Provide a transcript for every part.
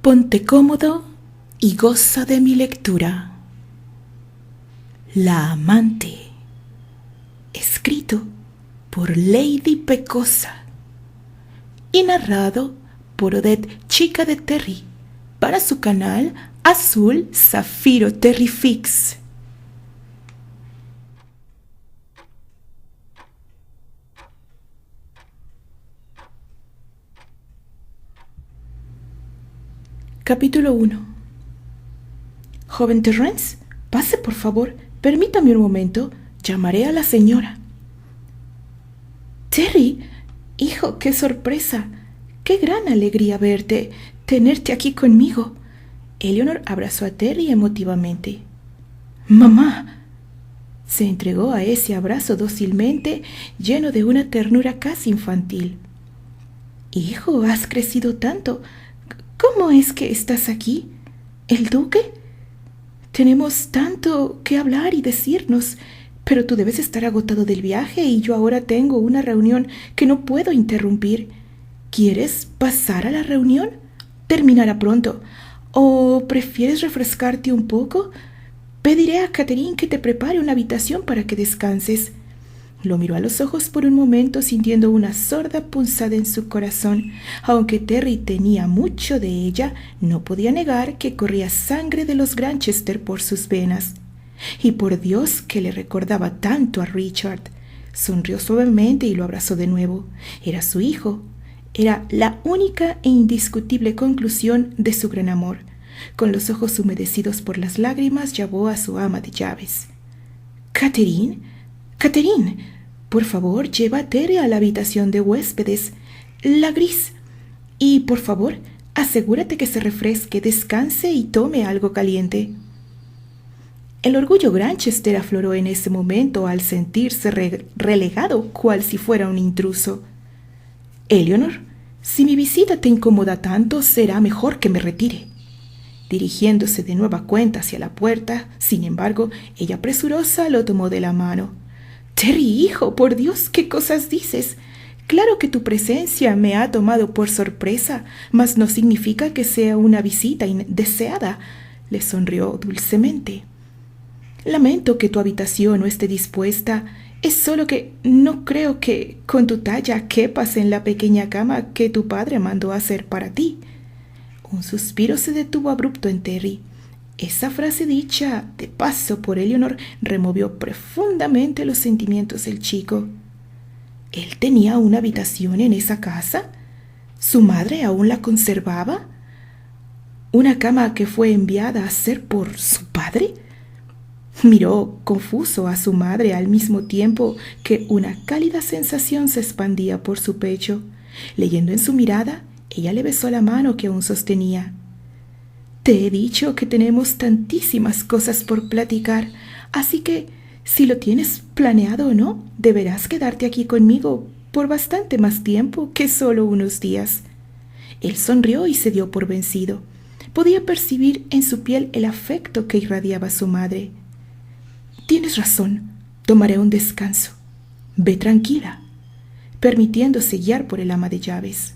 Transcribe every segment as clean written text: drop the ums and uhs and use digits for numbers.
Ponte cómodo y goza de mi lectura. La amante, escrito por Lady Pecosa y narrado por Odette Chica de Terry para su canal Azul Zafiro Terrifix. Capítulo 1. Joven Terrence, pase por favor, permítame un momento, llamaré a la señora. Terry, hijo, qué sorpresa, qué gran alegría verte, tenerte aquí conmigo. Eleanor abrazó a Terry emotivamente. Mamá. Se entregó a ese abrazo dócilmente, lleno de una ternura casi infantil. Hijo, has crecido tanto. ¿Cómo es que estás aquí? ¿El duque? Tenemos tanto que hablar y decirnos, pero tú debes estar agotado del viaje y yo ahora tengo una reunión que no puedo interrumpir. ¿Quieres pasar a la reunión? Terminará pronto. ¿O prefieres refrescarte un poco? Pediré a Catherine que te prepare una habitación para que descanses. Lo miró a los ojos por un momento, sintiendo una sorda punzada en su corazón. Aunque Terry tenía mucho de ella, no podía negar que corría sangre de los Granchester por sus venas. Y por Dios que le recordaba tanto a Richard. Sonrió suavemente y lo abrazó de nuevo. Era su hijo. Era la única e indiscutible conclusión de su gran amor. Con los ojos humedecidos por las lágrimas, llamó a su ama de llaves. «Catherine, Catherine, por favor, lleva a Terry a la habitación de huéspedes, la gris. Y, por favor, asegúrate que se refresque, descanse y tome algo caliente». El orgullo Granchester afloró en ese momento al sentirse relegado cual si fuera un intruso. «Eleanor, si mi visita te incomoda tanto, será mejor que me retire». Dirigiéndose de nueva cuenta hacia la puerta, sin embargo, ella presurosa lo tomó de la mano. «Terry, hijo, por Dios, ¿qué cosas dices? Claro que tu presencia me ha tomado por sorpresa, mas no significa que sea una visita indeseada», le sonrió dulcemente. «Lamento que tu habitación no esté dispuesta. Es solo que no creo que con tu talla quepas en la pequeña cama que tu padre mandó hacer para ti». Un suspiro se detuvo abrupto en Terry. Esa frase dicha de paso por Eleanor removió profundamente los sentimientos del chico. ¿Él tenía una habitación en esa casa? ¿Su madre aún la conservaba? ¿Una cama que fue enviada a hacer por su padre? Miró confuso a su madre al mismo tiempo que una cálida sensación se expandía por su pecho. Leyendo en su mirada, ella le besó la mano que aún sostenía. «Te he dicho que tenemos tantísimas cosas por platicar, así que, si lo tienes planeado o no, deberás quedarte aquí conmigo por bastante más tiempo que solo unos días». Él sonrió y se dio por vencido. Podía percibir en su piel el afecto que irradiaba su madre. «Tienes razón, tomaré un descanso. Ve tranquila», permitiéndose guiar por el ama de llaves.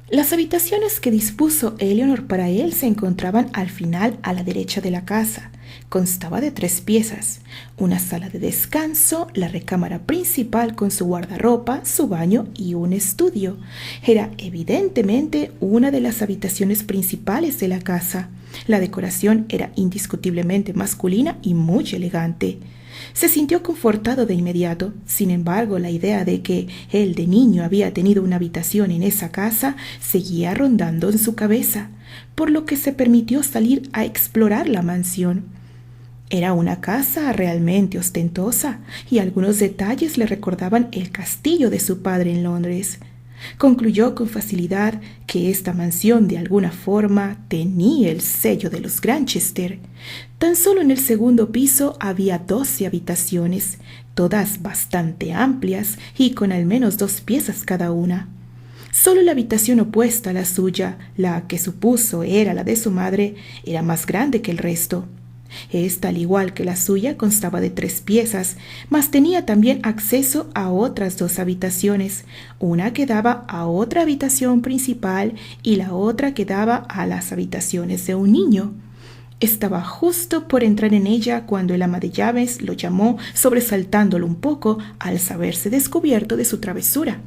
Las habitaciones que dispuso Eleanor para él se encontraban al final a la derecha de la casa. Constaba de 3 piezas, una sala de descanso, la recámara principal con su guardarropa, su baño y un estudio. Era evidentemente una de las habitaciones principales de la casa. La decoración era indiscutiblemente masculina y muy elegante. Se sintió confortado de inmediato. Sin embargo, la idea de que él de niño había tenido una habitación en esa casa seguía rondando en su cabeza, por lo que se permitió salir a explorar la mansión. Era una casa realmente ostentosa y algunos detalles le recordaban el castillo de su padre en Londres. Concluyó con facilidad que esta mansión de alguna forma tenía el sello de los Granchester. Tan solo en el segundo piso había 12 habitaciones, todas bastante amplias y con al menos 2 piezas cada una. Solo la habitación opuesta a la suya, la que supuso era la de su madre, era más grande que el resto. Esta, al igual que la suya, constaba de 3 piezas, mas tenía también acceso a otras 2 habitaciones, una que daba a otra habitación principal y la otra que daba a las habitaciones de un niño. Estaba justo por entrar en ella cuando el ama de llaves lo llamó, sobresaltándolo un poco al saberse descubierto de su travesura.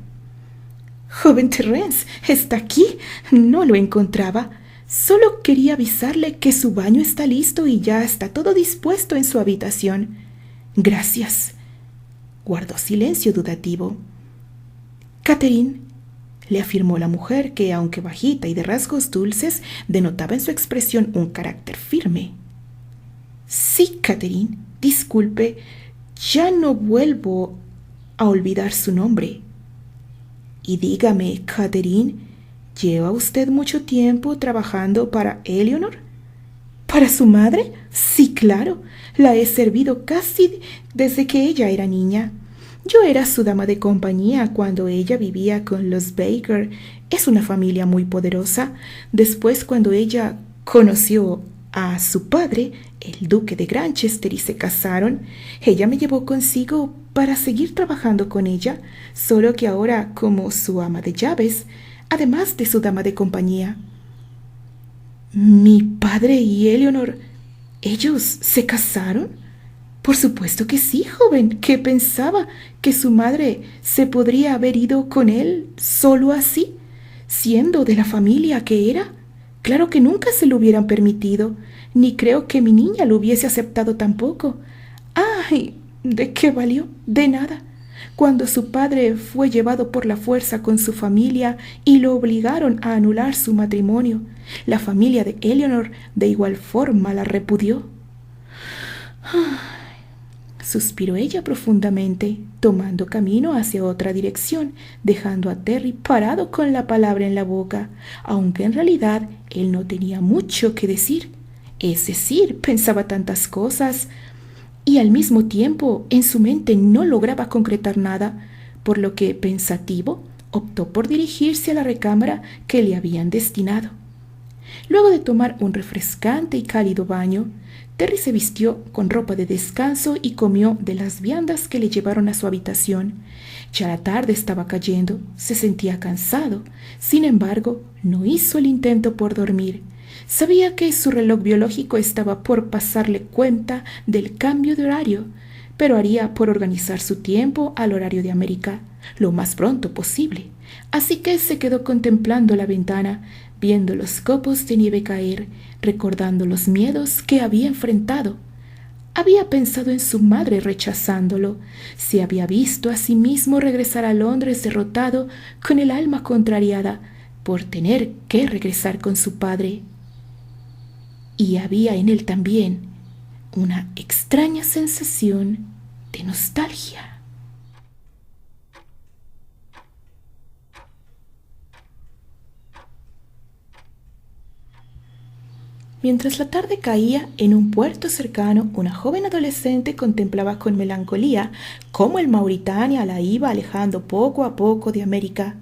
«Joven Terence, ¿está aquí? No lo encontraba. Solo quería avisarle que su baño está listo y ya está todo dispuesto en su habitación». «Gracias». Guardó silencio dudativo. «Catherine», le afirmó la mujer, que, aunque bajita y de rasgos dulces, denotaba en su expresión un carácter firme. «Sí, Catherine, disculpe, ya no vuelvo a olvidar su nombre». «Y dígame, Catherine, ¿lleva usted mucho tiempo trabajando para Eleanor?» «¿Para su madre? Sí, claro. La he servido casi desde que ella era niña. Yo era su dama de compañía cuando ella vivía con los Baker. Es una familia muy poderosa. Después, cuando ella conoció a su padre, el duque de Granchester, y se casaron, ella me llevó consigo para seguir trabajando con ella, solo que ahora como su ama de llaves, además de su dama de compañía». «¿Mi padre y Eleanor, ellos se casaron?» «Por supuesto que sí, joven. ¿Qué pensaba? ¿Que su madre se podría haber ido con él solo así, siendo de la familia que era? Claro que nunca se lo hubieran permitido, ni creo que mi niña lo hubiese aceptado tampoco. ¡Ay! ¿De qué valió? De nada. Cuando su padre fue llevado por la fuerza con su familia y lo obligaron a anular su matrimonio, la familia de Eleanor de igual forma la repudió». Suspiró ella profundamente, tomando camino hacia otra dirección, dejando a Terry parado con la palabra en la boca, aunque en realidad él no tenía mucho que decir. Es decir, pensaba tantas cosas y al mismo tiempo en su mente no lograba concretar nada, por lo que, pensativo, optó por dirigirse a la recámara que le habían destinado. Luego de tomar un refrescante y cálido baño, Terry se vistió con ropa de descanso y comió de las viandas que le llevaron a su habitación. Ya la tarde estaba cayendo, se sentía cansado. Sin embargo, no hizo el intento por dormir. Sabía que su reloj biológico estaba por pasarle cuenta del cambio de horario, pero haría por organizar su tiempo al horario de América lo más pronto posible. Así que se quedó contemplando la ventana, viendo los copos de nieve caer, recordando los miedos que había enfrentado. Había pensado en su madre rechazándolo, se había visto a sí mismo regresar a Londres derrotado, con el alma contrariada por tener que regresar con su padre. Y había en él también una extraña sensación de nostalgia. Mientras la tarde caía, en un puerto cercano, una joven adolescente contemplaba con melancolía cómo el Mauritania la iba alejando poco a poco de América.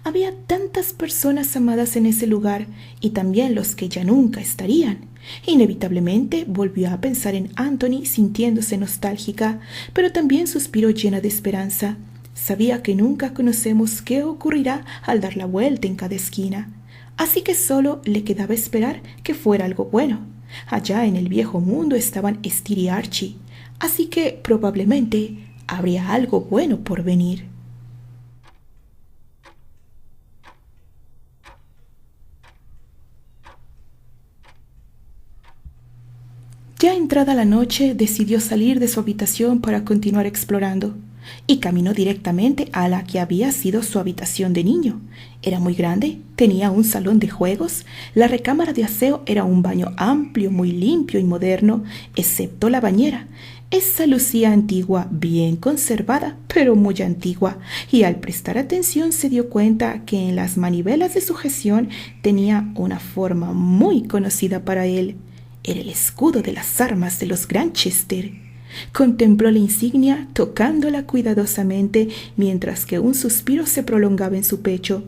Había tantas personas amadas en ese lugar, y también los que ya nunca estarían. Inevitablemente volvió a pensar en Anthony, sintiéndose nostálgica, pero también suspiró llena de esperanza. Sabía que nunca conocemos qué ocurrirá al dar la vuelta en cada esquina. Así que solo le quedaba esperar que fuera algo bueno. Allá en el viejo mundo estaban Esther y Archie, así que probablemente habría algo bueno por venir. Ya entrada la noche, decidió salir de su habitación para continuar explorando, y caminó directamente a la que había sido su habitación de niño. Era muy grande, tenía un salón de juegos, la recámara de aseo era un baño amplio, muy limpio y moderno, excepto la bañera. Esa lucía antigua, bien conservada, pero muy antigua, y al prestar atención se dio cuenta que en las manivelas de sujeción tenía una forma muy conocida para él. Era el escudo de las armas de los Granchester. Contempló la insignia, tocándola cuidadosamente, mientras que un suspiro se prolongaba en su pecho,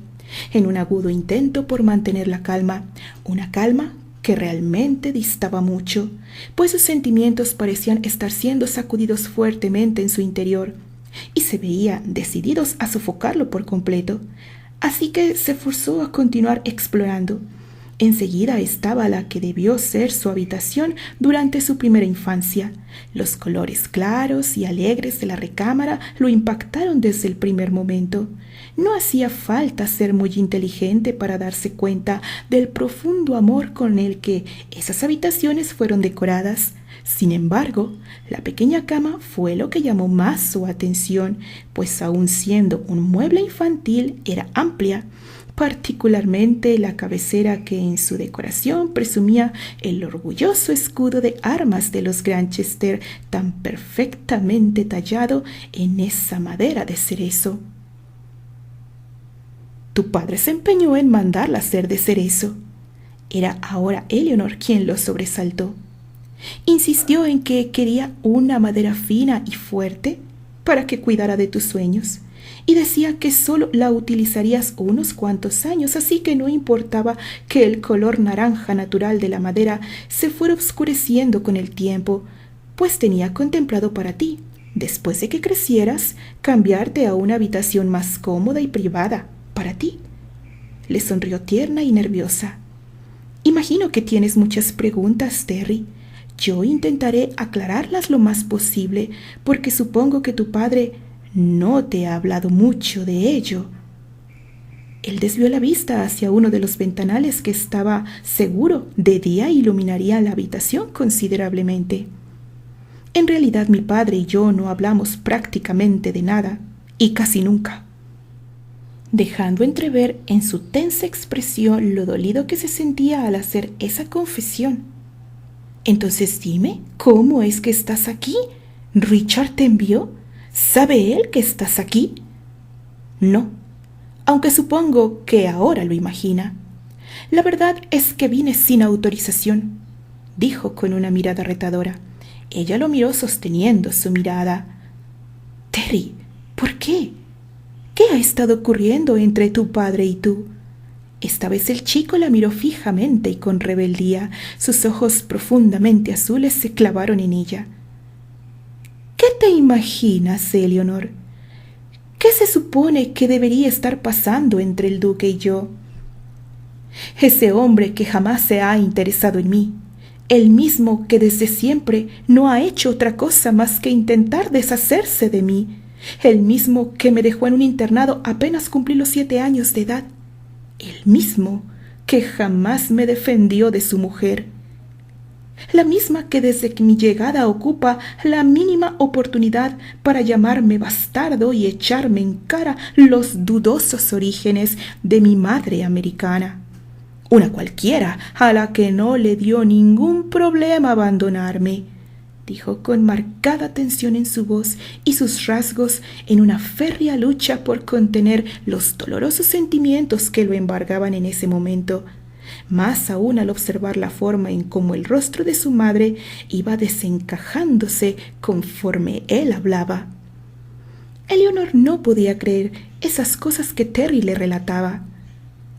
en un agudo intento por mantener la calma, una calma que realmente distaba mucho, pues sus sentimientos parecían estar siendo sacudidos fuertemente en su interior, y se veía decididos a sofocarlo por completo. Así que se forzó a continuar explorando. Enseguida estaba la que debió ser su habitación durante su primera infancia. Los colores claros y alegres de la recámara lo impactaron desde el primer momento. No hacía falta ser muy inteligente para darse cuenta del profundo amor con el que esas habitaciones fueron decoradas. Sin embargo, la pequeña cama fue lo que llamó más su atención, pues aun siendo un mueble infantil era amplia, particularmente la cabecera que en su decoración presumía el orgulloso escudo de armas de los Granchester tan perfectamente tallado en esa madera de cerezo. Tu padre se empeñó en mandarla hacer de cerezo. Era ahora Eleanor quien lo sobresaltó. Insistió en que quería una madera fina y fuerte para que cuidara de tus sueños, y decía que solo la utilizarías unos cuantos años, así que no importaba que el color naranja natural de la madera se fuera oscureciendo con el tiempo, pues tenía contemplado para ti, después de que crecieras, cambiarte a una habitación más cómoda y privada para ti. Le sonrió tierna y nerviosa. Imagino que tienes muchas preguntas, Terry. Yo intentaré aclararlas lo más posible, porque supongo que tu padre no te ha hablado mucho de ello. Él desvió la vista hacia uno de los ventanales que estaba seguro de día iluminaría la habitación considerablemente. En realidad mi padre y yo no hablamos prácticamente de nada, y casi nunca. Dejando entrever en su tensa expresión lo dolido que se sentía al hacer esa confesión. Entonces dime, ¿cómo es que estás aquí? ¿Richard te envió? ¿Sabe él que estás aquí? No, aunque supongo que ahora lo imagina. La verdad es que vine sin autorización, dijo con una mirada retadora. Ella lo miró sosteniendo su mirada. Terry, ¿por qué? ¿Qué ha estado ocurriendo entre tu padre y tú? Esta vez el chico la miró fijamente y con rebeldía. Sus ojos profundamente azules se clavaron en ella. ¿Qué te imaginas, Eleanor? ¿Qué se supone que debería estar pasando entre el duque y yo? Ese hombre que jamás se ha interesado en mí, el mismo que desde siempre no ha hecho otra cosa más que intentar deshacerse de mí, el mismo que me dejó en un internado apenas cumplí los 7 años de edad, el mismo que jamás me defendió de su mujer, la misma que desde que mi llegada ocupa la mínima oportunidad para llamarme bastardo y echarme en cara los dudosos orígenes de mi madre americana. Una cualquiera a la que no le dio ningún problema abandonarme, dijo con marcada tensión en su voz y sus rasgos en una férrea lucha por contener los dolorosos sentimientos que lo embargaban en ese momento, más aún al observar la forma en cómo el rostro de su madre iba desencajándose conforme él hablaba. Eleanor no podía creer esas cosas que Terry le relataba.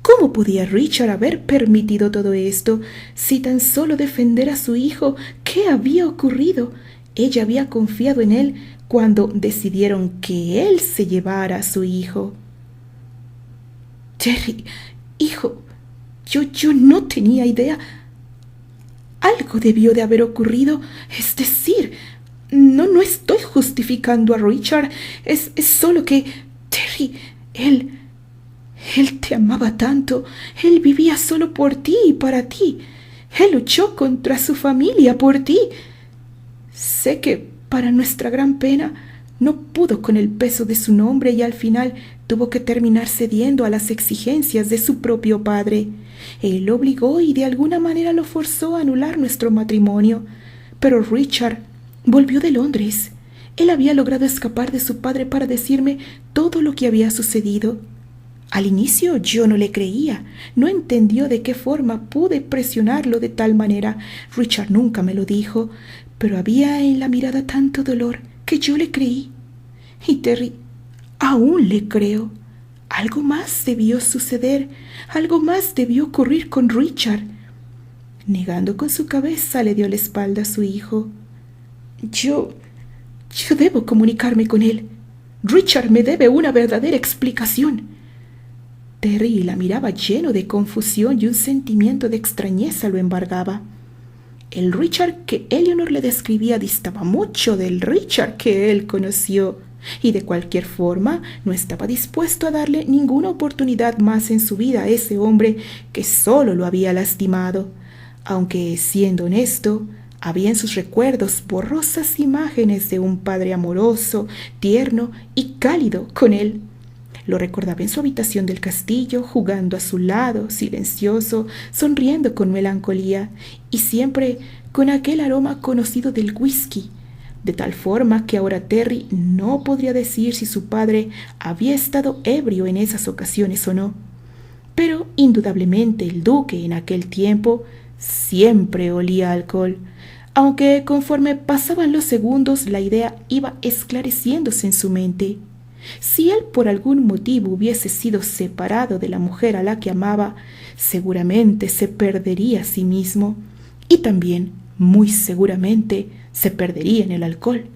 ¿Cómo podía Richard haber permitido todo esto? Si tan solo defender a su hijo, ¿qué había ocurrido? Ella había confiado en él cuando decidieron que él se llevara a su hijo. Terry, hijo, yo no tenía idea. Algo debió de haber ocurrido. Es decir, no estoy justificando a Richard. Es solo que, Terry, él te amaba tanto. Él vivía solo por ti y para ti. Él luchó contra su familia por ti. Sé que, para nuestra gran pena, no pudo con el peso de su nombre y al final tuvo que terminar cediendo a las exigencias de su propio padre. Él lo obligó y de alguna manera lo forzó a anular nuestro matrimonio. Pero Richard volvió de Londres. Él había logrado escapar de su padre para decirme todo lo que había sucedido. Al inicio yo no le creía, no entendió de qué forma pude presionarlo de tal manera. Richard nunca me lo dijo, pero había en la mirada tanto dolor que yo le creí. Y Terry, aún le creo. Algo más debió suceder, algo más debió ocurrir con Richard. Negando con su cabeza, le dio la espalda a su hijo. Yo debo comunicarme con él. Richard me debe una verdadera explicación. Terry la miraba lleno de confusión y un sentimiento de extrañeza lo embargaba. El Richard que Eleanor le describía distaba mucho del Richard que él conoció, y de cualquier forma no estaba dispuesto a darle ninguna oportunidad más en su vida a ese hombre que solo lo había lastimado, aunque, siendo honesto, había en sus recuerdos borrosas imágenes de un padre amoroso, tierno y cálido con él. Lo recordaba en su habitación del castillo, jugando a su lado, silencioso, sonriendo con melancolía, y siempre con aquel aroma conocido del whisky, de tal forma que ahora Terry no podría decir si su padre había estado ebrio en esas ocasiones o no. Pero indudablemente el duque en aquel tiempo siempre olía a alcohol, aunque conforme pasaban los segundos la idea iba esclareciéndose en su mente. Si él por algún motivo hubiese sido separado de la mujer a la que amaba, seguramente se perdería a sí mismo y también, muy seguramente, se perdería en el alcohol.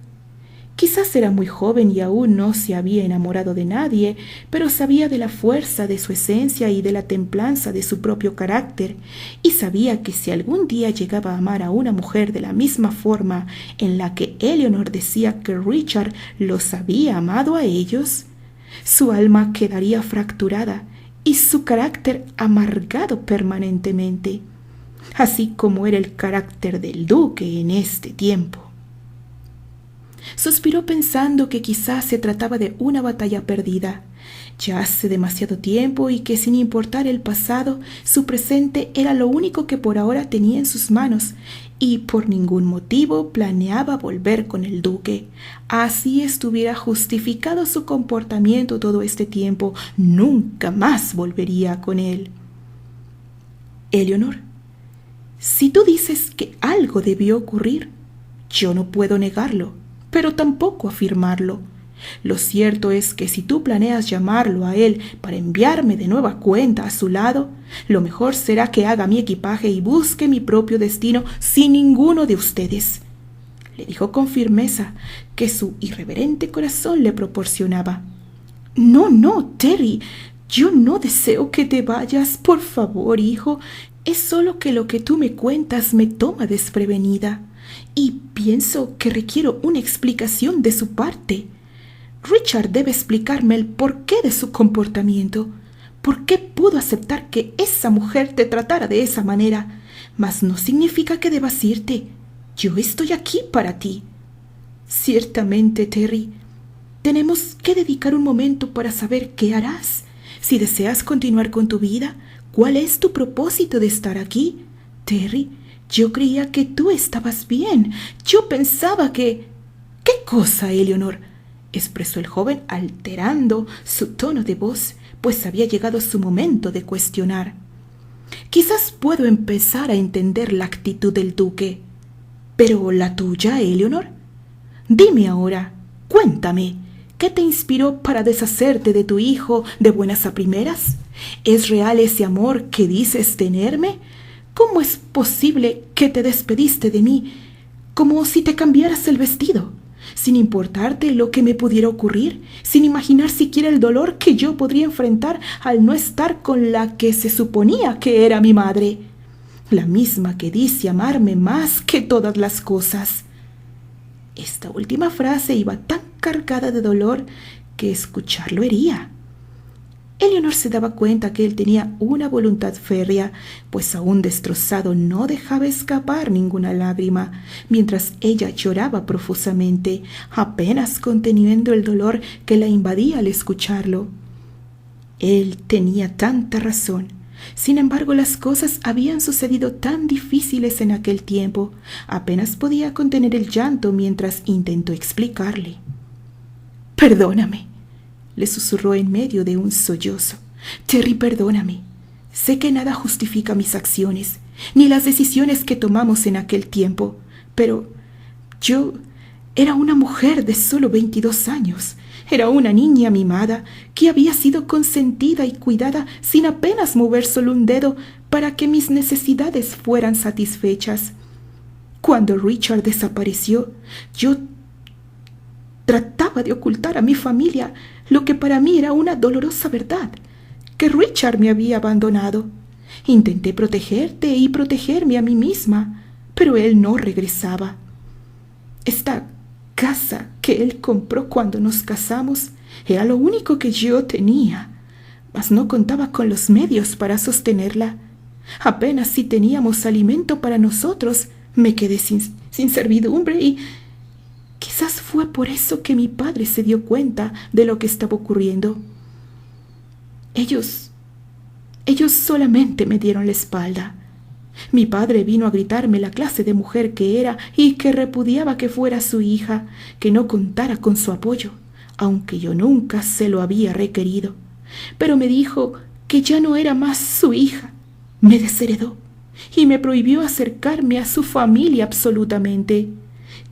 Quizás era muy joven y aún no se había enamorado de nadie, pero sabía de la fuerza de su esencia y de la templanza de su propio carácter, y sabía que si algún día llegaba a amar a una mujer de la misma forma en la que Eleanor decía que Richard los había amado a ellos, su alma quedaría fracturada y su carácter amargado permanentemente, así como era el carácter del duque en este tiempo. Suspiró pensando que quizás se trataba de una batalla perdida, ya hace demasiado tiempo, y que sin importar el pasado, su presente era lo único que por ahora tenía en sus manos, y por ningún motivo planeaba volver con el duque. Así estuviera justificado su comportamiento todo este tiempo, nunca más volvería con él. Eleanor, si tú dices que algo debió ocurrir, yo no puedo negarlo, pero tampoco afirmarlo. Lo cierto es que si tú planeas llamarlo a él para enviarme de nueva cuenta a su lado, lo mejor será que haga mi equipaje y busque mi propio destino sin ninguno de ustedes, le dijo con firmeza que su irreverente corazón le proporcionaba. No, Terry, yo no deseo que te vayas. Por favor, hijo, es solo que lo que tú me cuentas me toma desprevenida. Y pienso que requiero una explicación de su parte. Richard debe explicarme el porqué de su comportamiento. ¿Por qué pudo aceptar que esa mujer te tratara de esa manera? Mas no significa que debas irte. Yo estoy aquí para ti. Ciertamente, Terry, tenemos que dedicar un momento para saber qué harás. Si deseas continuar con tu vida, ¿cuál es tu propósito de estar aquí? Terry, yo creía que tú estabas bien. Yo pensaba que... ¿Qué cosa, Eleanor?, expresó el joven alterando su tono de voz, pues había llegado su momento de cuestionar. Quizás puedo empezar a entender la actitud del duque. ¿Pero la tuya, Eleanor? Dime ahora, cuéntame, ¿qué te inspiró para deshacerte de tu hijo de buenas a primeras? ¿Es real ese amor que dices tenerme? ¿Cómo es posible que te despediste de mí como si te cambiaras el vestido, sin importarte lo que me pudiera ocurrir, sin imaginar siquiera el dolor que yo podría enfrentar al no estar con la que se suponía que era mi madre, la misma que dice amarme más que todas las cosas? Esta última frase iba tan cargada de dolor que escucharlo hería. Eleanor se daba cuenta que él tenía una voluntad férrea, pues aún destrozado no dejaba escapar ninguna lágrima, mientras ella lloraba profusamente, apenas conteniendo el dolor que la invadía al escucharlo. Él tenía tanta razón. Sin embargo, las cosas habían sucedido tan difíciles en aquel tiempo, apenas podía contener el llanto mientras intentó explicarle. «Perdóname», le susurró en medio de un sollozo. «Terry, perdóname. Sé que nada justifica mis acciones, ni las decisiones que tomamos en aquel tiempo, pero yo era una mujer de solo 22 años. Era una niña mimada que había sido consentida y cuidada sin apenas mover solo un dedo para que mis necesidades fueran satisfechas. Cuando Richard desapareció, yo trataba de ocultar a mi familia lo que para mí era una dolorosa verdad, que Richard me había abandonado. Intenté protegerte y protegerme a mí misma, pero él no regresaba. Esta casa que él compró cuando nos casamos era lo único que yo tenía, mas no contaba con los medios para sostenerla. Apenas si teníamos alimento para nosotros, me quedé sin servidumbre y quizás fue por eso que mi padre se dio cuenta de lo que estaba ocurriendo. Ellos solamente me dieron la espalda. Mi padre vino a gritarme la clase de mujer que era y que repudiaba que fuera su hija, que no contara con su apoyo, aunque yo nunca se lo había requerido. Pero me dijo que ya no era más su hija. Me desheredó y me prohibió acercarme a su familia absolutamente,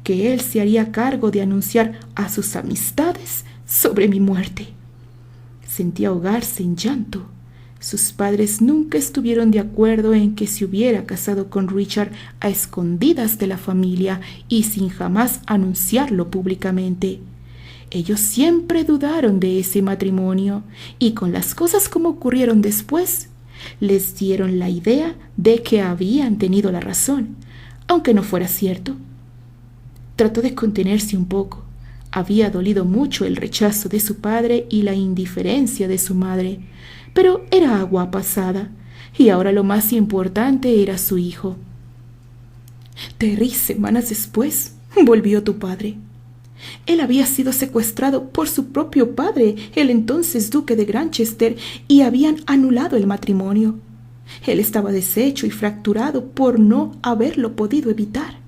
que él se haría cargo de anunciar a sus amistades sobre mi muerte. Sentí ahogarse en llanto. Sus padres nunca estuvieron de acuerdo en que se hubiera casado con Richard a escondidas de la familia y sin jamás anunciarlo públicamente. Ellos siempre dudaron de ese matrimonio y con las cosas como ocurrieron después, les dieron la idea de que habían tenido la razón, aunque no fuera cierto. Trató de contenerse un poco. Había dolido mucho el rechazo de su padre y la indiferencia de su madre, pero era agua pasada, y ahora lo más importante era su hijo. 3 semanas después volvió tu padre. Él había sido secuestrado por su propio padre, el entonces duque de Granchester, y habían anulado el matrimonio. Él estaba deshecho y fracturado por no haberlo podido evitar.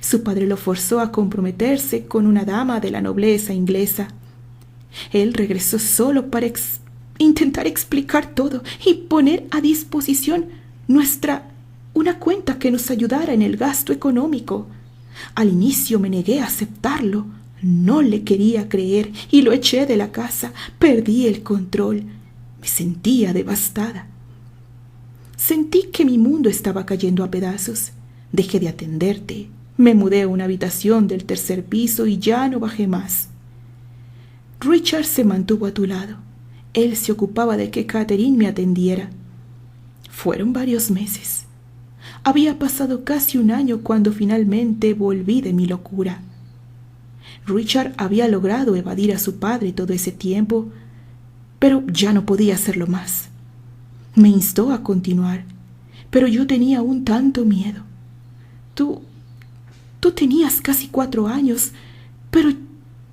Su padre lo forzó a comprometerse con una dama de la nobleza inglesa. Él regresó solo para intentar explicar todo y poner a disposición una cuenta que nos ayudara en el gasto económico. Al inicio me negué a aceptarlo. No le quería creer y lo eché de la casa. Perdí el control. Me sentía devastada. Sentí que mi mundo estaba cayendo a pedazos. Dejé de atenderte. Me mudé a una habitación del 3er piso y ya no bajé más. Richard se mantuvo a tu lado. Él se ocupaba de que Catherine me atendiera. Fueron varios meses. Había pasado casi un año cuando finalmente volví de mi locura. Richard había logrado evadir a su padre todo ese tiempo, pero ya no podía hacerlo más. Me instó a continuar, pero yo tenía un tanto miedo. Tú tenías casi 4 años, pero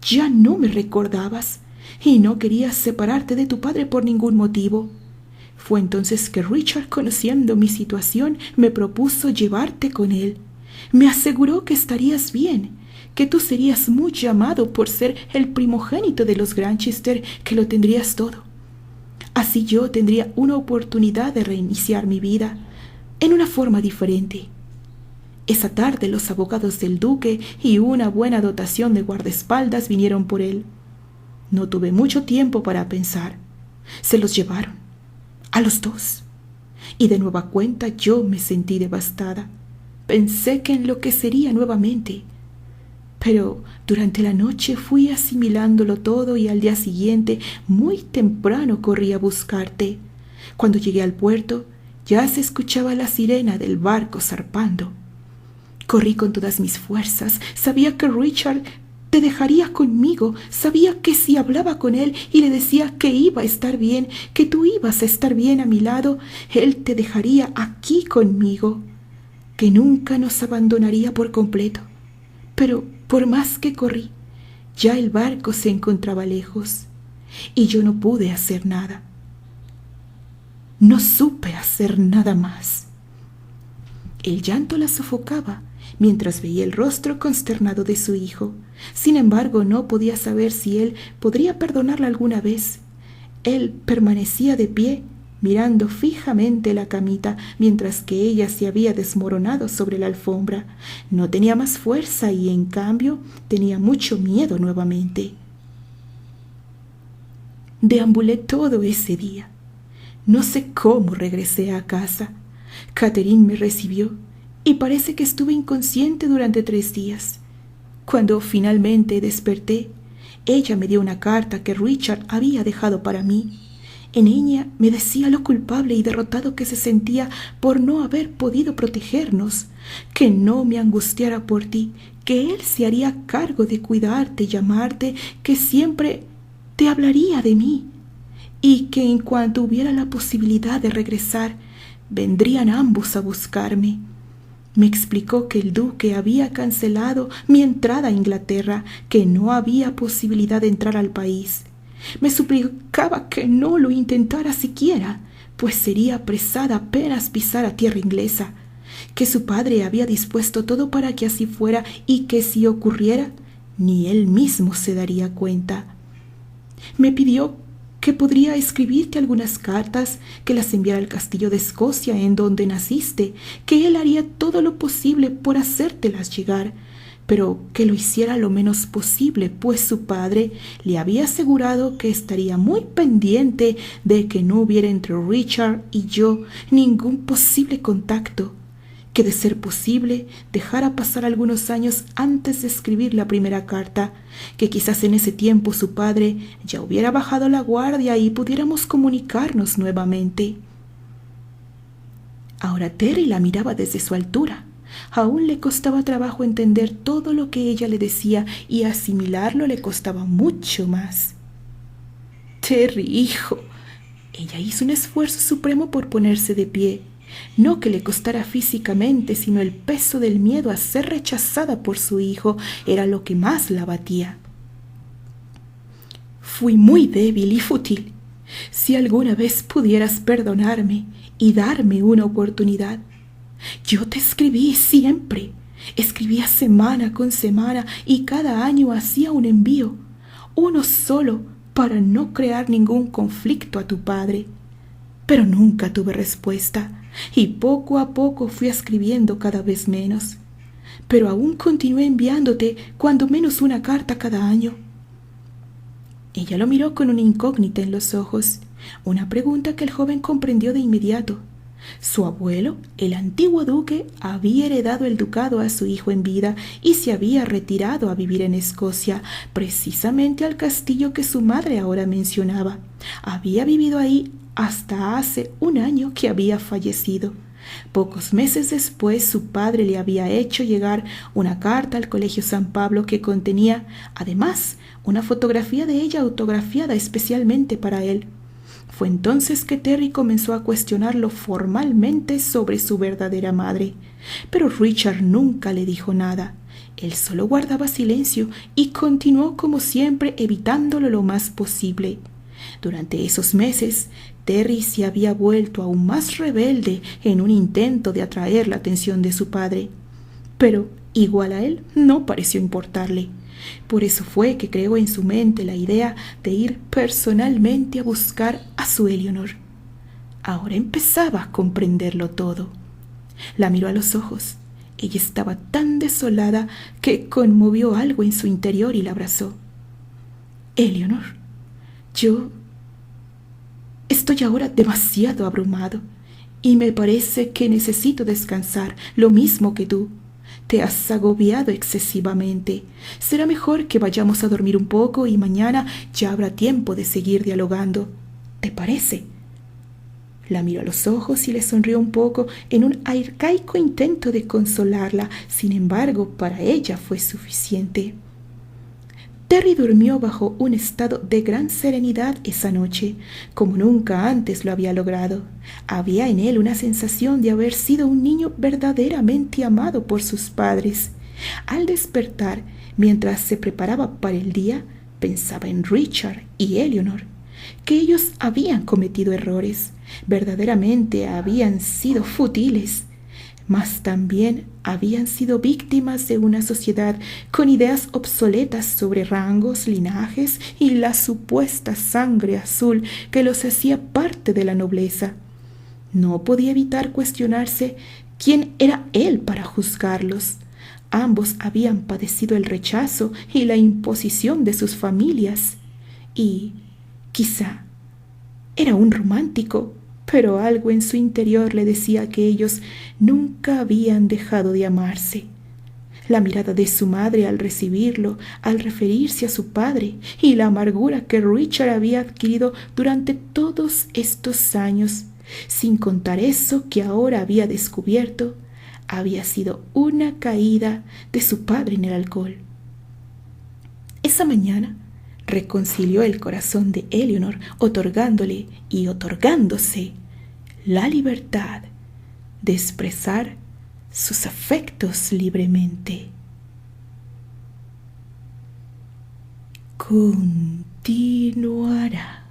ya no me recordabas y no querías separarte de tu padre por ningún motivo. Fue entonces que Richard, conociendo mi situación, me propuso llevarte con él. Me aseguró que estarías bien, que tú serías muy amado por ser el primogénito de los Granchester, que lo tendrías todo. Así yo tendría una oportunidad de reiniciar mi vida en una forma diferente. Esa tarde los abogados del duque y una buena dotación de guardaespaldas vinieron por él. No tuve mucho tiempo para pensar. Se los llevaron, a los 2. Y de nueva cuenta yo me sentí devastada. Pensé que enloquecería nuevamente. Pero durante la noche fui asimilándolo todo y al día siguiente, muy temprano, corrí a buscarte. Cuando llegué al puerto, ya se escuchaba la sirena del barco zarpando. Corrí con todas mis fuerzas. Sabía que Richard te dejaría conmigo. Sabía que si hablaba con él y le decía que iba a estar bien, que tú ibas a estar bien a mi lado, él te dejaría aquí conmigo, que nunca nos abandonaría por completo. Pero por más que corrí, ya el barco se encontraba lejos y yo no pude hacer nada. No supe hacer nada más. El llanto la sofocaba mientras veía el rostro consternado de su hijo. Sin embargo, no podía saber si él podría perdonarla alguna vez. Él permanecía de pie, mirando fijamente la camita, mientras que ella se había desmoronado sobre la alfombra. No tenía más fuerza y, en cambio, tenía mucho miedo nuevamente. Deambulé todo ese día. No sé cómo regresé a casa. Catherine me recibió y parece que estuve inconsciente durante 3 días. Cuando finalmente desperté, ella me dio una carta que Richard había dejado para mí. En ella me decía lo culpable y derrotado que se sentía por no haber podido protegernos, que no me angustiara por ti, que él se haría cargo de cuidarte y amarte, que siempre te hablaría de mí, y que en cuanto hubiera la posibilidad de regresar, vendrían ambos a buscarme. Me explicó que el duque había cancelado mi entrada a Inglaterra, que no había posibilidad de entrar al país. Me suplicaba que no lo intentara siquiera, pues sería apresada apenas pisara tierra inglesa, que su padre había dispuesto todo para que así fuera y que si ocurriera, ni él mismo se daría cuenta. Me pidió que podría escribirte algunas cartas, que las enviara al castillo de Escocia en donde naciste, que él haría todo lo posible por hacértelas llegar, pero que lo hiciera lo menos posible, pues su padre le había asegurado que estaría muy pendiente de que no hubiera entre Richard y yo ningún posible contacto, que de ser posible dejara pasar algunos años antes de escribir la primera carta, que quizás en ese tiempo su padre ya hubiera bajado la guardia y pudiéramos comunicarnos nuevamente. Ahora Terry la miraba desde su altura. Aún le costaba trabajo entender todo lo que ella le decía y asimilarlo le costaba mucho más. Terry, hijo. Ella hizo un esfuerzo supremo por ponerse de pie. No que le costara físicamente, sino el peso del miedo a ser rechazada por su hijo era lo que más la abatía. Fui muy débil y fútil. Si alguna vez pudieras perdonarme y darme una oportunidad. Yo te escribí siempre. Escribía semana con semana y cada año hacía un envío, uno solo, para no crear ningún conflicto a tu padre. Pero nunca tuve respuesta y poco a poco fui escribiendo cada vez menos. Pero aún continué enviándote cuando menos una carta cada año. Ella lo miró con una incógnita en los ojos, una pregunta que el joven comprendió de inmediato. Su abuelo, el antiguo duque, había heredado el ducado a su hijo en vida y se había retirado a vivir en Escocia, precisamente al castillo que su madre ahora mencionaba. Había vivido ahí hasta hace 1 año que había fallecido. Pocos meses después su padre le había hecho llegar una carta al Colegio San Pablo que contenía, además, una fotografía de ella autografiada especialmente para él. Fue entonces que Terry comenzó a cuestionarlo formalmente sobre su verdadera madre, pero Richard nunca le dijo nada. Él solo guardaba silencio y continuó como siempre evitándolo lo más posible. Durante esos meses, Terry se había vuelto aún más rebelde en un intento de atraer la atención de su padre. Pero, igual a él, no pareció importarle. Por eso fue que creó en su mente la idea de ir personalmente a buscar a su Eleanor. Ahora empezaba a comprenderlo todo. La miró a los ojos. Ella estaba tan desolada que conmovió algo en su interior y la abrazó. Eleanor, yo estoy ahora demasiado abrumado y me parece que necesito descansar, lo mismo que tú. Te has agobiado excesivamente. Será mejor que vayamos a dormir un poco y mañana ya habrá tiempo de seguir dialogando. ¿Te parece? La miró a los ojos y le sonrió un poco en un arcaico intento de consolarla. Sin embargo, para ella fue suficiente. Terry durmió bajo un estado de gran serenidad esa noche, como nunca antes lo había logrado. Había en él una sensación de haber sido un niño verdaderamente amado por sus padres. Al despertar, mientras se preparaba para el día, pensaba en Richard y Eleanor, que ellos habían cometido errores, verdaderamente habían sido fútiles, mas también habían sido víctimas de una sociedad con ideas obsoletas sobre rangos, linajes y la supuesta sangre azul que los hacía parte de la nobleza. No podía evitar cuestionarse quién era él para juzgarlos. Ambos habían padecido el rechazo y la imposición de sus familias. Y, quizá, era un romántico, pero algo en su interior le decía que ellos nunca habían dejado de amarse. La mirada de su madre al recibirlo, al referirse a su padre, y la amargura que Richard había adquirido durante todos estos años, sin contar eso que ahora había descubierto, había sido una caída de su padre en el alcohol. Esa mañana reconcilió el corazón de Eleanor, otorgándole y otorgándose la libertad de expresar sus afectos libremente. Continuará.